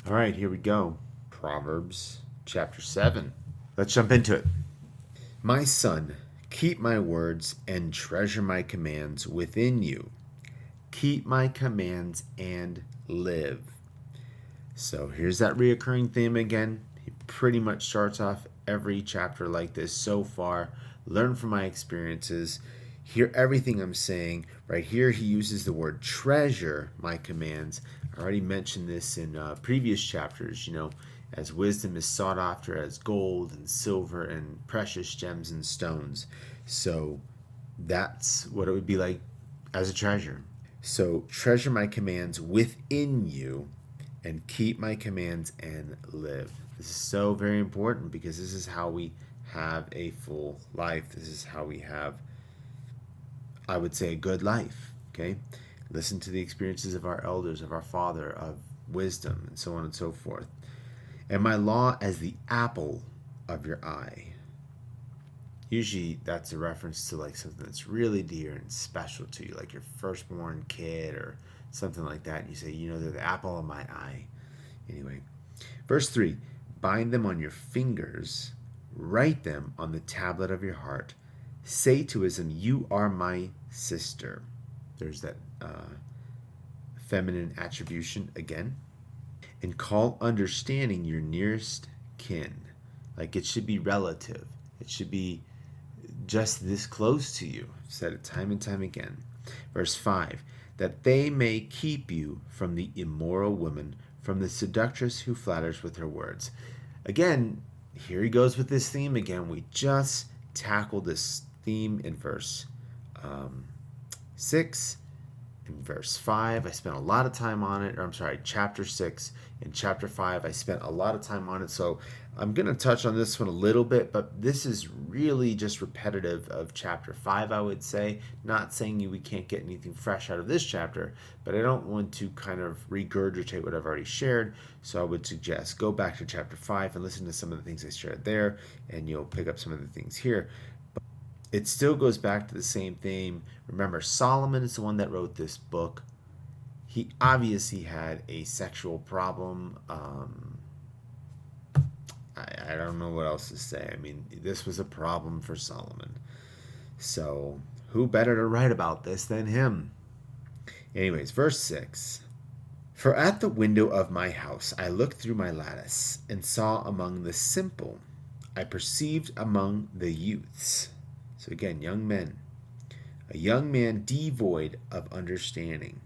All right, here we go. Proverbs chapter 7. Let's jump into it. My son, keep my words and treasure my commands within you. Keep my commands and live. So here's that reoccurring theme again. He pretty much starts off every chapter like this so far. Learn from my experiences. Hear everything I'm saying. Right here, he uses the word treasure my commands. I already mentioned this in previous chapters, as wisdom is sought after as gold and silver and precious gems and stones. So that's what it would be like as a treasure. So treasure my commands within you and keep my commands and live. This is so very important because this is how we have a full life. This is how we have, I would say, a good life. Okay? Listen to the experiences of our elders, of our father, of wisdom, and so on and so forth. And my law as the apple of your eye. Usually that's a reference to like something that's really dear and special to you, like your firstborn kid or something like that. And you say, they're the apple of my eye. Anyway, verse 3, bind them on your fingers, write them on the tablet of your heart. Say to him, you are my sister. There's that feminine attribution again. And call understanding your nearest kin. Like it should be relative. It should be just this close to you. I've said it time and time again. Verse 5, that they may keep you from the immoral woman, from the seductress who flatters with her words. Again, here he goes with this theme again. We just tackled this theme in verse 6. In verse 5, I spent a lot of time on it. Chapter 6. In chapter 5, I spent a lot of time on it. So I'm going to touch on this one a little bit, but this is really just repetitive of chapter 5, I would say. Not saying we can't get anything fresh out of this chapter, but I don't want to kind of regurgitate what I've already shared. So I would suggest go back to chapter 5 and listen to some of the things I shared there, and you'll pick up some of the things here. It still goes back to the same theme. Remember, Solomon is the one that wrote this book. He obviously had a sexual problem. I don't know what else to say. I mean, this was a problem for Solomon. So, who better to write about this than him? Anyways, verse 6. For at the window of my house I looked through my lattice and saw among the simple, I perceived among the youths. So again, young men. A young man devoid of understanding,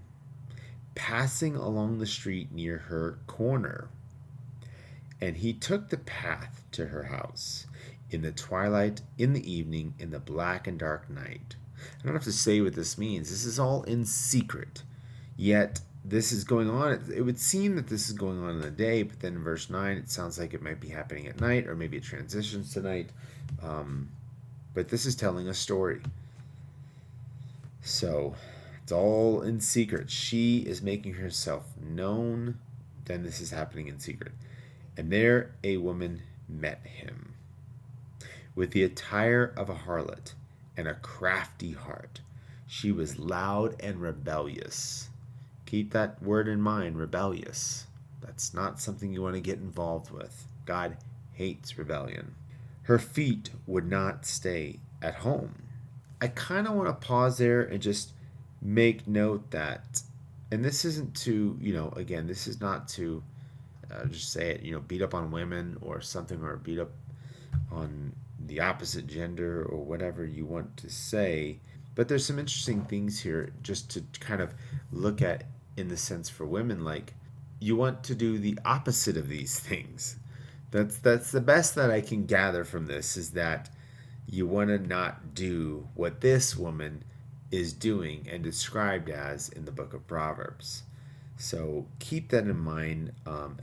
passing along the street near her corner. And he took the path to her house in the twilight, in the evening, in the black and dark night. I don't have to say what this means. This is all in secret. Yet this is going on. It would seem that this is going on in the day, but then in verse 9, it sounds like it might be happening at night, or maybe it transitions to night. But this is telling a story. So it's all in secret. She is making herself known. Then this is happening in secret. And there a woman met him with the attire of a harlot and a crafty heart. She was loud and rebellious. Keep that word in mind, rebellious. That's not something you want to get involved with. God hates rebellion. Her feet would not stay at home. I kind of want to pause there and just make note that, and this isn't to, again, this is not to just say it, beat up on women or something, or beat up on the opposite gender or whatever you want to say. But there's some interesting things here just to kind of look at in the sense for women, like you want to do the opposite of these things. That's the best that I can gather from this, is that you want to not do what this woman is doing and described as in the book of Proverbs. So keep that in mind.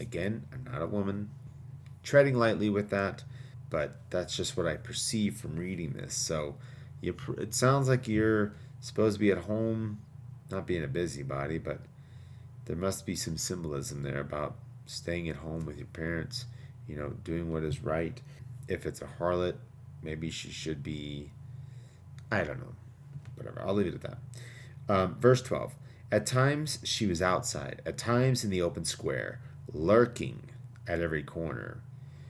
Again, I'm not a woman, treading lightly with that, but that's just what I perceive from reading this. So it sounds like you're supposed to be at home, not being a busybody, but there must be some symbolism there about staying at home with your parents, doing what is right. If it's a harlot, maybe she should be, I don't know, whatever. I'll leave it at that. Verse 12. At times she was outside, at times in the open square, lurking at every corner.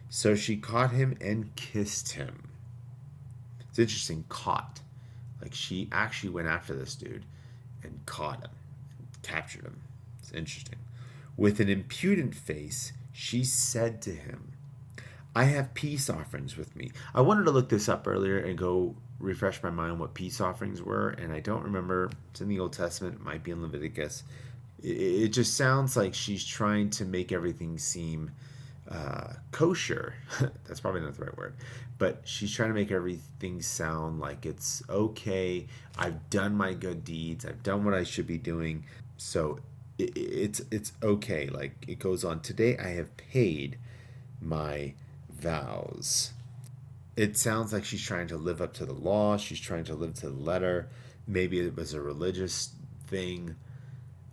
So she caught him and kissed him. It's interesting, caught. Like she actually went after this dude and caught him, captured him. It's interesting. With an impudent face, she said to him, I have peace offerings with me. I wanted to look this up earlier and go refresh my mind what peace offerings were, and I don't remember. It's in the Old Testament, it might be in Leviticus. It just sounds like she's trying to make everything seem kosher. That's probably not the right word, but she's trying to make everything sound like it's okay. I've done my good deeds. I've done what I should be doing. So it's okay. Like it goes on. Today I have paid my vows. It sounds like she's trying to live up to the law. She's trying to live to the letter. Maybe it was a religious thing,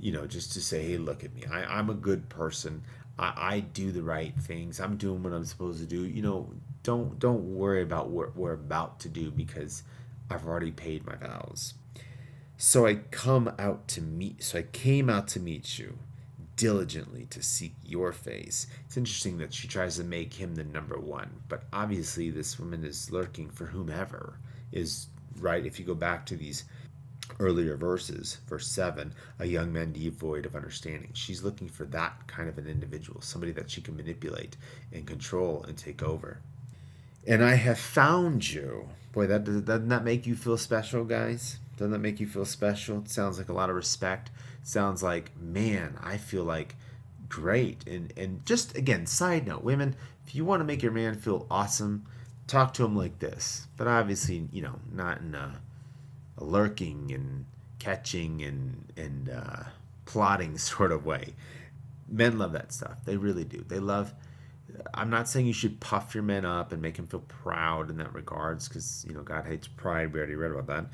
just to say, hey, look at me. I'm a good person. I do the right things. I'm doing what I'm supposed to do. Don't worry about what we're about to do because I've already paid my vows. So I came out to meet you diligently to seek your face. It's interesting that she tries to make him the number one, but obviously this woman is lurking for whomever is right. If you go back to these earlier verses, verse 7, a young man devoid of understanding. She's looking for that kind of an individual, somebody that she can manipulate and control and take over. And I have found you. Boy, doesn't that make you feel special, guys? Doesn't that make you feel special? It sounds like a lot of respect. It sounds like, man, I feel like great. And just again, side note, women, if you want to make your man feel awesome, talk to him like this. But obviously, not in a lurking and catching and plotting sort of way. Men love that stuff. They really do. They love. I'm not saying you should puff your men up and make him feel proud in that regards, because God hates pride. We already read about that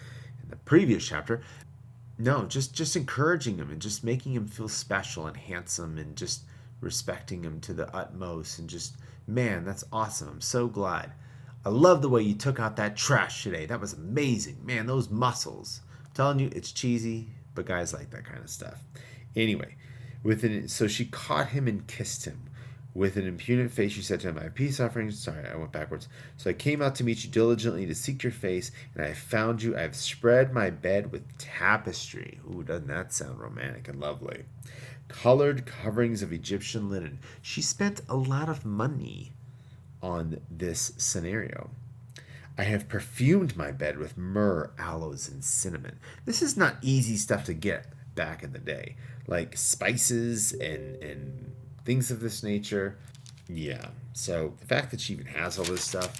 in the previous chapter. No, just encouraging him and just making him feel special and handsome and just respecting him to the utmost and just, man, that's awesome. I'm so glad. I love the way you took out that trash today. That was amazing. Man, those muscles. I'm telling you, it's cheesy, but guys like that kind of stuff. Anyway, so she caught him and kissed him. With an impudent face, she said to him, I have peace offerings. Sorry, I went backwards. So I came out to meet you diligently to seek your face, and I have found you. I have spread my bed with tapestry. Ooh, doesn't that sound romantic and lovely? Colored coverings of Egyptian linen. She spent a lot of money on this scenario. I have perfumed my bed with myrrh, aloes, and cinnamon. This is not easy stuff to get back in the day. Like spices and things of this nature. Yeah. So the fact that she even has all this stuff,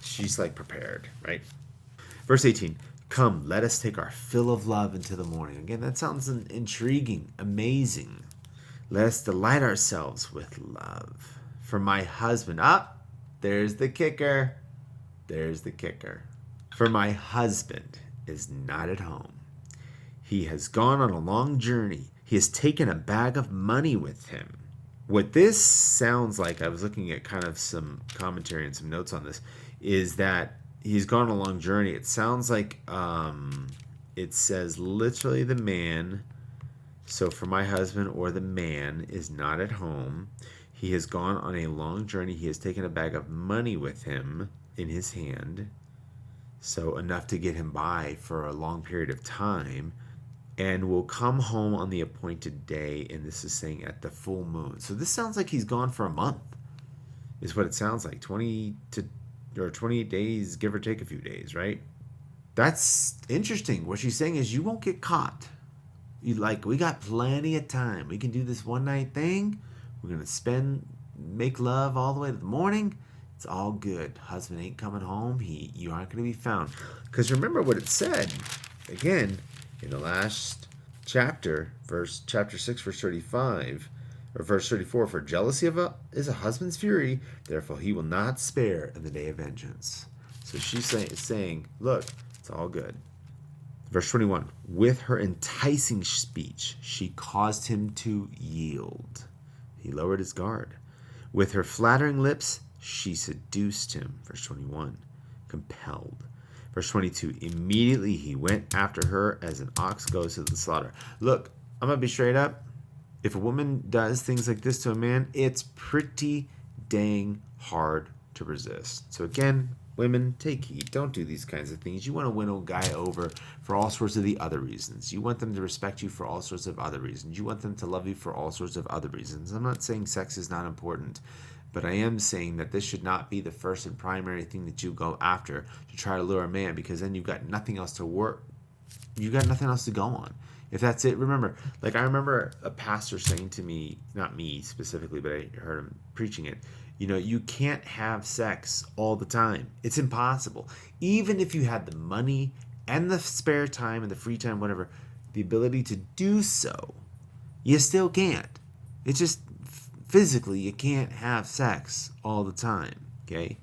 she's like prepared, right? Verse 18. Come, let us take our fill of love into the morning. Again, that sounds intriguing, amazing. Let us delight ourselves with love. For my husband, there's the kicker. There's the kicker. For my husband is not at home. He has gone on a long journey. He has taken a bag of money with him. What this sounds like, I was looking at kind of some commentary and some notes on this, is that he's gone on a long journey. It sounds like it says literally the man, so for my husband or the man is not at home. He has gone on a long journey. He has taken a bag of money with him in his hand, so enough to get him by for a long period of time, and will come home on the appointed day, and this is saying at the full moon. So this sounds like he's gone for a month, is what it sounds like. 28 days, give or take a few days, right? That's interesting. What she's saying is you won't get caught. We got plenty of time. We can do this one night thing. We're going to make love all the way to the morning. It's all good. Husband ain't coming home. You aren't going to be found. Because remember what it said. Again, in the last chapter, chapter 6, verse 35, or verse 34, for jealousy is a husband's fury, therefore he will not spare in the day of vengeance. So she's saying, look, it's all good. Verse 21, with her enticing speech, she caused him to yield. He lowered his guard. With her flattering lips, she seduced him. Verse 21, compelled. Verse 22, immediately he went after her as an ox goes to the slaughter. Look, I'm going to be straight up. If a woman does things like this to a man, it's pretty dang hard to resist. So again, women, take heed. Don't do these kinds of things. You want to win a guy over for all sorts of the other reasons. You want them to respect you for all sorts of other reasons. You want them to love you for all sorts of other reasons. I'm not saying sex is not important, but I am saying that this should not be the first and primary thing that you go after to try to lure a man, because then you've got nothing else to work. You got nothing else to go on. If that's it, remember, like I remember a pastor saying to me, not me specifically, but I heard him preaching it, you can't have sex all the time. It's impossible. Even if you had the money and the spare time and the free time, whatever, the ability to do so, you still can't. It's just physically, you can't have sex all the time, okay?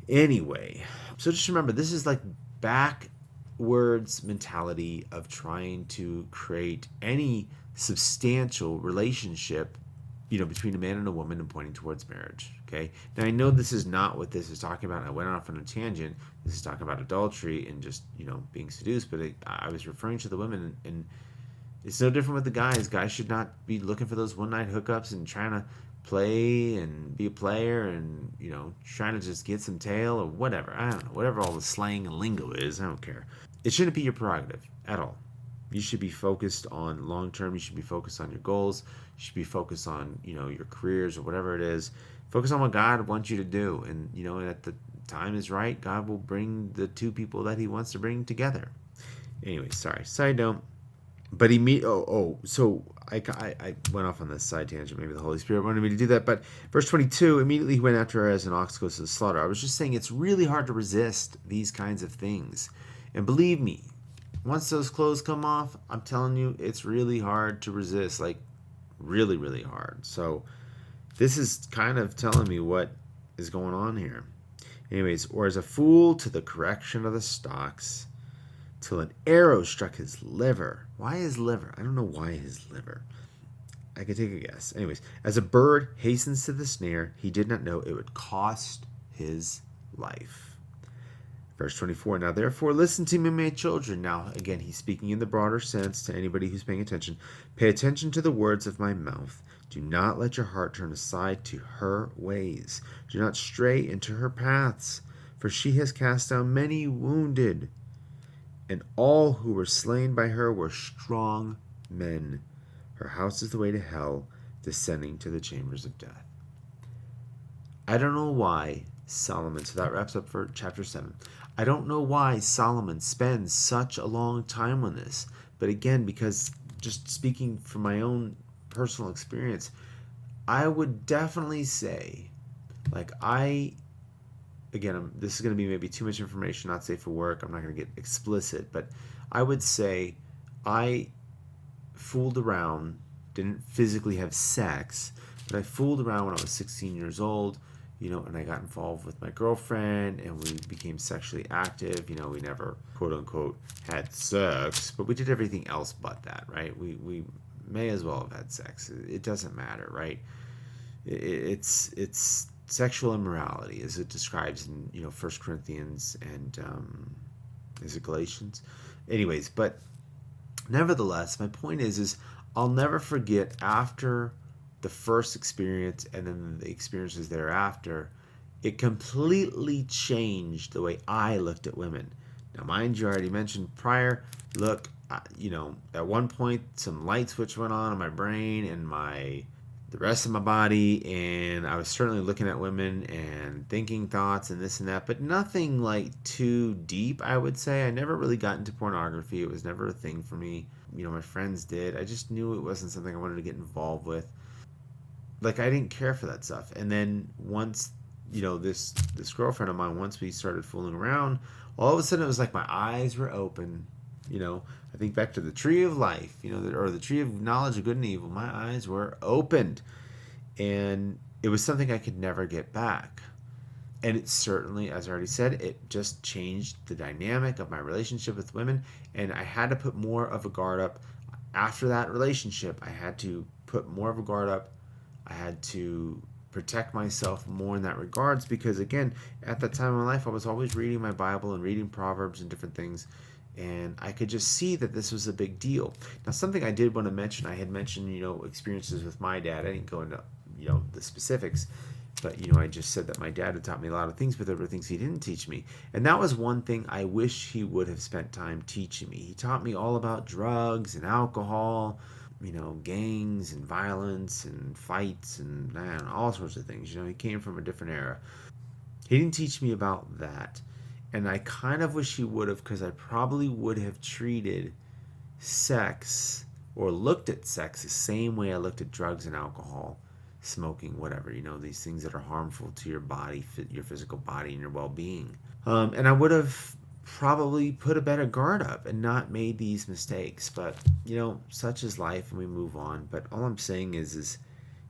Anyway, so just remember, this is like backwards mentality of trying to create any substantial relationship, between a man and a woman and pointing towards marriage. Okay. Now I know this is not what this is talking about. I went off on a tangent. This is talking about adultery and just being seduced, but I was referring to the women, and it's no different with the guys. Guys should not be looking for those one night hookups and trying to play and be a player and trying to just get some tail or whatever. I don't know, whatever all the slang and lingo is. I don't care. It shouldn't be your prerogative at all. You should be focused on long term. You should be focused on your goals. You should be focused on your careers or whatever it is. Focus on what God wants you to do, and at the time is right, God will bring the two people that He wants to bring together. Anyway, sorry. Side note. But so I went off on this side tangent. Maybe the Holy Spirit wanted me to do that. But verse 22, immediately he went after her as an ox goes to the slaughter. I was just saying it's really hard to resist these kinds of things. And believe me, once those clothes come off, I'm telling you, it's really hard to resist. Like, really, really hard. So this is kind of telling me what is going on here. Anyways, or as a fool to the correction of the stocks, till an arrow struck his liver. Why his liver? I don't know why his liver. I could take a guess. Anyways, as a bird hastens to the snare, he did not know it would cost his life. Verse 24, now therefore listen to me, my children. Now, again, he's speaking in the broader sense to anybody who's paying attention. Pay attention to the words of my mouth. Do not let your heart turn aside to her ways. Do not stray into her paths, for she has cast down many wounded, and all who were slain by her were strong men. Her house is the way to hell, descending to the chambers of death. I don't know why Solomon, so that wraps up for chapter 7. I don't know why Solomon spends such a long time on this. But again, because just speaking from my own personal experience, I would definitely say, this is going to be maybe too much information, not safe for work. I'm not going to get explicit, but I would say I fooled around, didn't physically have sex, but I fooled around when I was 16 years old, and I got involved with my girlfriend and we became sexually active. We never, quote unquote, had sex, but we did everything else but that, right? We may as well have had sex. It doesn't matter, right? It's sexual immorality, as it describes in 1 Corinthians and is it Galatians? Anyways, but nevertheless, my point is I'll never forget after the first experience and then the experiences thereafter, it completely changed the way I looked at women. Now, mind you, I already mentioned prior, look, at one point some light switch went on in my brain and the rest of my body, and I was certainly looking at women and thinking thoughts and this and that, but nothing like too deep, I would say. I never really got into pornography. It was never a thing for me. My friends did. I just knew it wasn't something I wanted to get involved with. Like, I didn't care for that stuff. And then once, this girlfriend of mine, once we started fooling around, all of a sudden it was like my eyes were open. I think back to the tree of life, or the tree of knowledge of good and evil. My eyes were opened, and it was something I could never get back. And it certainly, as I already said, it just changed the dynamic of my relationship with women, and I had to put more of a guard up. After that relationship, I had to put more of a guard up. I had to protect myself more in that regards, because again, at that time in my life, I was always reading my Bible and reading Proverbs and different things, And I could just see that this was a big deal. Now, something I did want to mention, I had mentioned, experiences with my dad. I didn't go into, the specifics, but, I just said that my dad had taught me a lot of things, but there were things he didn't teach me. And that was one thing I wish he would have spent time teaching me. He taught me all about drugs and alcohol, gangs and violence and fights and man, all sorts of things. He came from a different era. He didn't teach me about that. And I kind of wish he would have, because I probably would have treated sex or looked at sex the same way I looked at drugs and alcohol, smoking, whatever, these things that are harmful to your body, your physical body, and your well being. And I would have probably put a better guard up and not made these mistakes. But, such is life and we move on. But all I'm saying is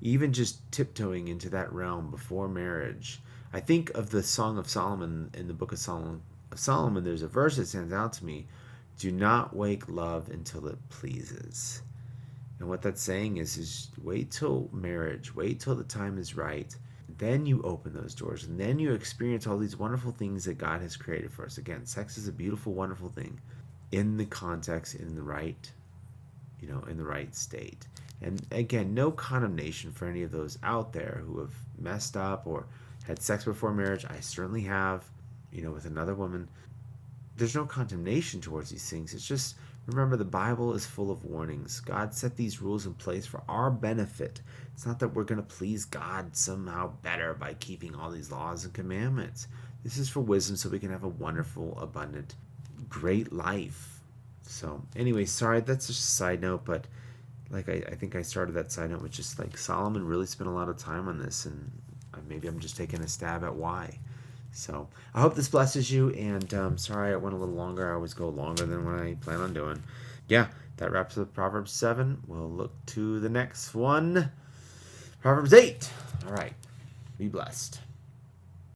even just tiptoeing into that realm before marriage. I think of the Song of Solomon in the book of Solomon. There's a verse that stands out to me: "Do not wake love until it pleases." And what that's saying is wait till marriage, wait till the time is right. Then you open those doors, and then you experience all these wonderful things that God has created for us. Again, sex is a beautiful, wonderful thing in the context, in the right, in the right state. And again, no condemnation for any of those out there who have messed up or had sex before marriage. I certainly have, with another woman. There's no condemnation towards these things. It's just, remember, the Bible is full of warnings. God set these rules in place for our benefit. It's not that we're going to please God somehow better by keeping all these laws and commandments. This is for wisdom, so we can have a wonderful, abundant, great life. So anyway, sorry, that's just a side note, but like I think I started that side note with just like Solomon really spent a lot of time on this, and maybe I'm just taking a stab at why. So I hope this blesses you, and sorry I went a little longer. I always go longer than what I plan on doing. Yeah, that wraps up Proverbs 7. We'll look to the next one. Proverbs 8. All right. Be blessed.